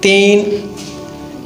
3।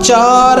4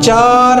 4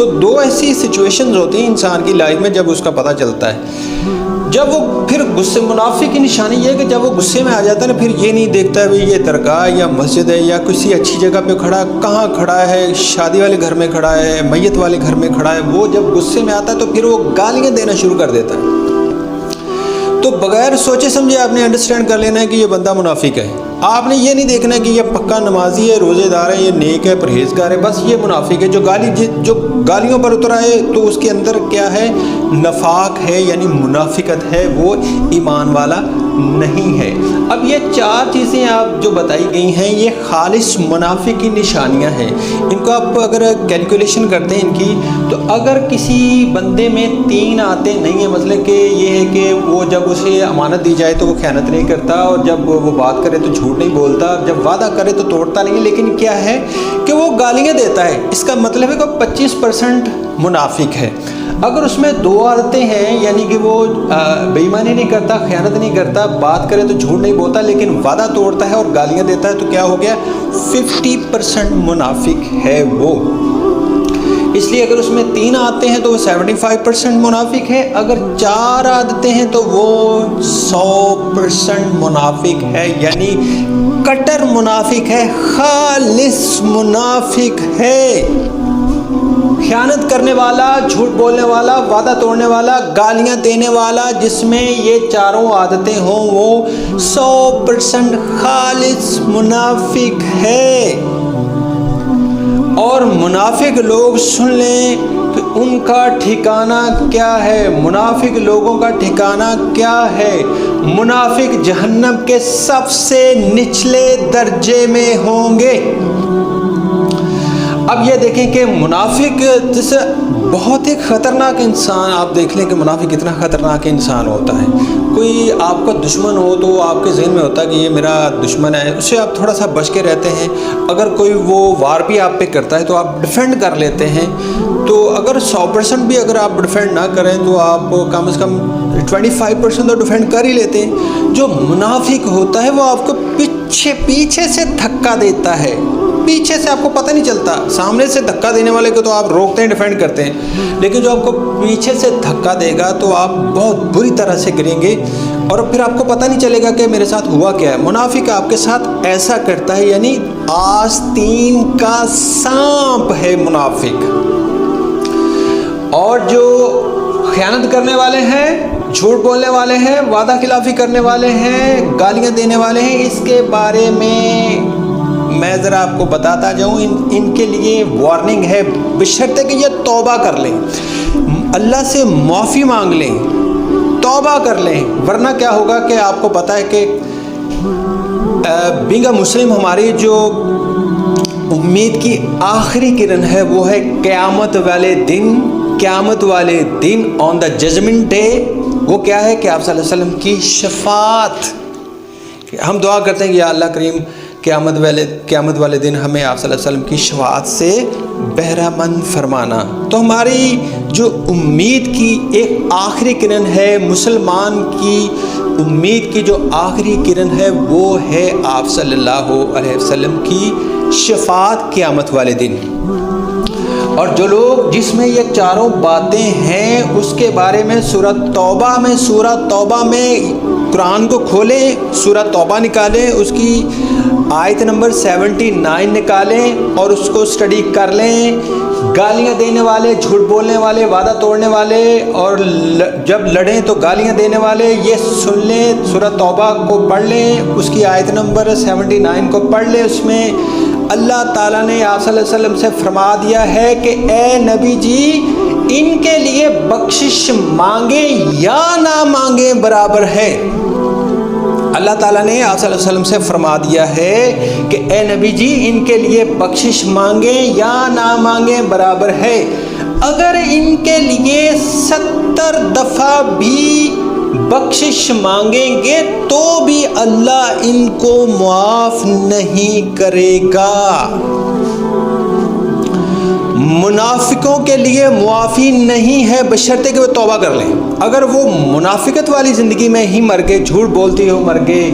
تو دو ایسی سچویشنز ہوتی ہیں انسان کی لائف میں جب اس کا پتہ چلتا ہے، جب وہ پھر غصے، منافق کی نشانی یہ ہے کہ جب وہ غصے میں آ جاتا ہے نا، پھر یہ نہیں دیکھتا ہے یہ درگاہ یا مسجد ہے یا کسی اچھی جگہ پہ کھڑا، کہاں کھڑا ہے، شادی والے گھر میں کھڑا ہے، میت والے گھر میں کھڑا ہے، وہ جب غصے میں آتا ہے تو پھر وہ گالیاں دینا شروع کر دیتا ہے۔ تو بغیر سوچے سمجھے آپ نے انڈرسٹینڈ کر لینا ہے کہ یہ بندہ منافق ہے۔ آپ نے یہ نہیں دیکھنا کہ یہ پکا نمازی ہے، روزے دار ہے، یہ نیک ہے، پرہیزگار ہے، بس یہ منافق ہے جو گالیوں پر اترا ہے، تو اس کے اندر کیا ہے؟ نفاق ہے، یعنی منافقت ہے، وہ ایمان والا نہیں ہے۔ اب یہ چار چیزیں آپ جو بتائی گئی ہیں یہ خالص منافق کی نشانیاں ہیں۔ ان کو آپ اگر کیلکولیشن کرتے ہیں ان کی، تو اگر کسی بندے میں 3 آتے نہیں ہیں، مطلب کہ یہ ہے کہ وہ جب اسے امانت دی جائے تو وہ خیانت نہیں کرتا، اور جب وہ بات کرے تو جھوٹ نہیں بولتا، جب وعدہ کرے تو توڑتا نہیں ہے، لیکن کیا ہے کہ وہ گالیاں دیتا ہے، اس کا مطلب ہے کہ 25% منافق ہے۔ اگر اس میں 2 عادتیں ہیں، یعنی کہ وہ بے ایمانی نہیں کرتا، خیانت نہیں کرتا، بات کرے تو جھوٹ نہیں بولتا، لیکن وعدہ توڑتا ہے اور گالیاں دیتا ہے، تو کیا ہو گیا؟ 50% منافق ہے وہ۔ اس لیے اگر اس میں 3 آتے ہیں تو وہ 75% منافق ہے، اگر 4 عادتیں ہیں تو وہ 100% منافق ہے، یعنی کٹر منافق ہے، خالص منافق ہے۔ خیانت کرنے والا، جھوٹ بولنے والا، وعدہ توڑنے والا، گالیاں دینے والا، جس میں یہ چاروں عادتیں ہوں، وہ 100% خالص منافق ہے۔ اور منافق لوگ سن لیں کہ ان کا ٹھکانہ کیا ہے، منافق لوگوں کا ٹھکانہ کیا ہے؟ منافق جہنم کے سب سے نچلے درجے میں ہوں گے۔ اب یہ دیکھیں کہ منافق جیسے بہت ایک خطرناک انسان، آپ دیکھ لیں کہ منافق کتنا خطرناک انسان ہوتا ہے۔ کوئی آپ کا دشمن ہو تو آپ کے ذہن میں ہوتا ہے کہ یہ میرا دشمن ہے، اس سے آپ تھوڑا سا بچ کے رہتے ہیں۔ اگر کوئی وہ وار بھی آپ پہ کرتا ہے تو آپ ڈیفینڈ کر لیتے ہیں۔ تو اگر 100% بھی اگر آپ ڈیفینڈ نہ کریں تو آپ کم از کم 25% تو ڈیفینڈ کر ہی لیتے ہیں۔ جو منافق ہوتا ہے وہ آپ کو پیچھے سے دھکا دیتا ہے، پیچھے سے آپ کو پتہ نہیں چلتا۔ سامنے سے دھکا دینے والے کو تو آپ روکتے ہیں، ڈیفینڈ کرتے ہیں، لیکن جو آپ کو پیچھے سے دھکا دے گا تو آپ بہت بری طرح سے گریں گے، اور پھر آپ کو پتہ نہیں چلے گا کہ میرے ساتھ ہوا کیا ہے۔ منافق آپ کے ساتھ ایسا کرتا ہے، یعنی آستین کا سانپ ہے منافق۔ اور جو خیانت کرنے والے ہیں، جھوٹ بولنے والے ہیں، وعدہ خلافی کرنے والے ہیں، گالیاں دینے والے ہیں، اس کے بارے میں ذرا آپ کو بتاتا جاؤں، ان کے لیے وارننگ ہے، بشرطے کہ یہ توبہ کر لیں، اللہ سے معافی مانگ لیں، توبہ کر لیں، ورنہ کیا ہوگا کہ آپ کو پتہ ہے کہ بینگ اے مسلم ہماری جو امید کی آخری کرن ہے وہ ہے قیامت والے دن۔ قیامت والے دن آن دا ججمنٹ ڈے، وہ کیا ہے کہ آپ صلی اللہ علیہ وسلم کی شفاعت۔ ہم دعا کرتے ہیں کہ یا اللہ کریم قیامت والے دن ہمیں آپ صلی اللہ علیہ وسلم کی شفاعت سے بہرہ مند فرمانا۔ تو ہماری جو امید کی ایک آخری کرن ہے، مسلمان کی امید کی جو آخری کرن ہے وہ ہے آپ صلی اللہ علیہ وسلم کی شفاعت قیامت والے دن۔ اور جو لوگ جس میں یہ چاروں باتیں ہیں اس کے بارے میں سورہ توبہ میں قرآن کو کھولیں، سورہ توبہ نکالیں، اس کی آیت نمبر 79 نکالیں اور اس کو اسٹڈی کر لیں۔ گالیاں دینے والے، جھوٹ بولنے والے، وعدہ توڑنے والے، اور جب لڑیں تو گالیاں دینے والے، یہ سن لیں، سورہ توبہ کو پڑھ لیں، اس کی آیت نمبر 79 کو پڑھ لیں۔ اس میں اللہ تعالیٰ نے آپ صلی اللہ علیہ وسلم سے فرما دیا ہے کہ اے نبی جی، ان کے لیے بخشش مانگیں یا نہ مانگیں برابر ہے۔ اللہ تعالیٰ نے آپ صلی اللہ علیہ وسلم سے فرما دیا ہے کہ اے نبی جی، ان کے لیے بخشش مانگیں یا نہ مانگیں برابر ہے۔ اگر ان کے لیے 70 دفعہ بھی بخشش مانگیں گے تو بھی اللہ ان کو معاف نہیں کرے گا۔ منافقوں کے لیے معافی نہیں ہے بشرطے کہ وہ توبہ کر لیں۔ اگر وہ منافقت والی زندگی میں ہی مر گئے، جھوٹ بولتے ہو مر گئے،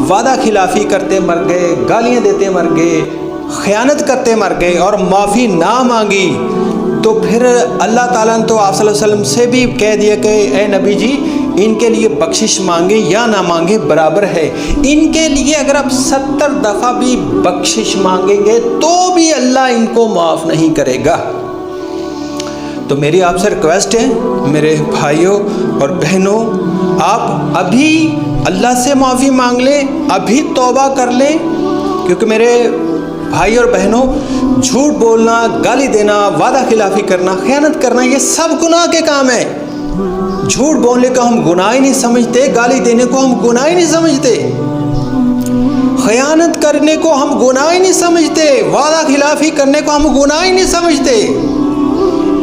وعدہ خلافی کرتے مر گئے، گالیاں دیتے مر گئے، خیانت کرتے مر گئے اور معافی نہ مانگی، تو پھر اللہ تعالیٰ نے تو آپ صلی اللہ علیہ وسلم سے بھی کہہ دیا کہ اے نبی جی ان کے لیے بخشش مانگے یا نہ مانگے برابر ہے، ان کے لیے اگر آپ 70 دفعہ بھی بخشش مانگیں گے تو بھی اللہ ان کو معاف نہیں کرے گا۔ تو میری آپ سے ریکویسٹ ہے میرے بھائیوں اور بہنوں، آپ ابھی اللہ سے معافی مانگ لیں، ابھی توبہ کر لیں، کیونکہ میرے بھائی اور بہنوں جھوٹ بولنا، گالی دینا، وعدہ خلافی کرنا، خیانت کرنا، یہ سب گناہ کے کام ہیں۔ جھوٹ بولنے کو ہم گناہ ہی نہیں سمجھتے، گالی دینے کو ہم گناہ ہی نہیں سمجھتے، خیانت کرنے کو ہم گناہ ہی نہیں سمجھتے، وعدہ خلافی کرنے کو ہم گناہ ہی نہیں سمجھتے۔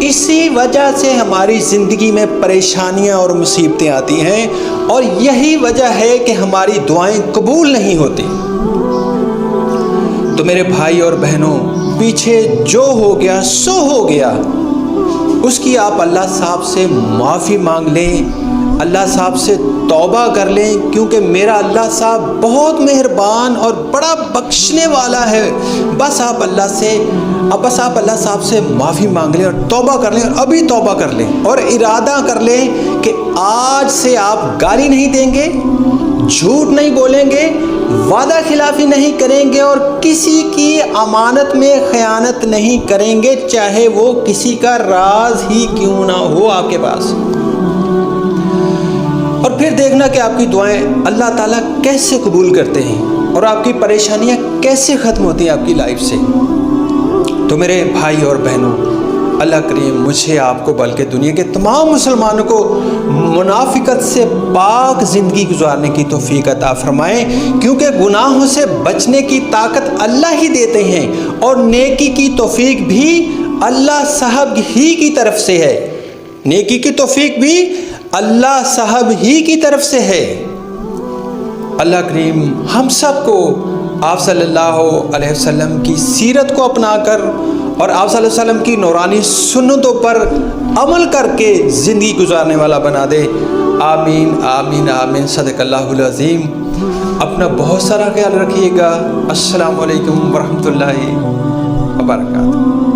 اسی وجہ سے ہماری زندگی میں پریشانیاں اور مصیبتیں آتی ہیں، اور یہی وجہ ہے کہ ہماری دعائیں قبول نہیں ہوتی۔ تو میرے بھائی اور بہنوں، پیچھے جو ہو گیا سو ہو گیا، اس کی آپ اللہ صاحب سے معافی مانگ لیں، اللہ صاحب سے توبہ کر لیں، کیونکہ میرا اللہ صاحب بہت مہربان اور بڑا بخشنے والا ہے۔ بس آپ اللہ صاحب سے معافی مانگ لیں اور توبہ کر لیں، اور ابھی توبہ کر لیں، اور ارادہ کر لیں کہ آج سے آپ گالی نہیں دیں گے، جھوٹ نہیں بولیں گے، وعدہ خلافی نہیں کریں گے، اور کسی کی امانت میں خیانت نہیں کریں گے، چاہے وہ کسی کا راز ہی کیوں نہ ہو آپ کے پاس۔ اور پھر دیکھنا کہ آپ کی دعائیں اللہ تعالیٰ کیسے قبول کرتے ہیں، اور آپ کی پریشانیاں کیسے ختم ہوتی ہیں آپ کی لائف سے۔ تو میرے بھائی اور بہنوں، اللہ کریم مجھے آپ کو بلکہ دنیا کے تمام مسلمانوں کو منافقت سے پاک زندگی گزارنے کی توفیق عطا فرمائے، کیونکہ گناہوں سے بچنے کی طاقت اللہ ہی دیتے ہیں، اور نیکی کی توفیق بھی اللہ صاحب ہی کی طرف سے ہے، نیکی کی توفیق بھی اللہ صاحب ہی کی طرف سے ہے۔ اللہ کریم ہم سب کو آپ صلی اللہ علیہ وسلم کی سیرت کو اپنا کر اور آپ صلی اللہ علیہ وسلم کی نورانی سنتوں پر عمل کر کے زندگی گزارنے والا بنا دے۔ آمین آمین آمین، صدق اللہ العظیم۔ اپنا بہت سارا خیال رکھیے گا۔ السلام علیکم ورحمۃ اللہ وبرکاتہ۔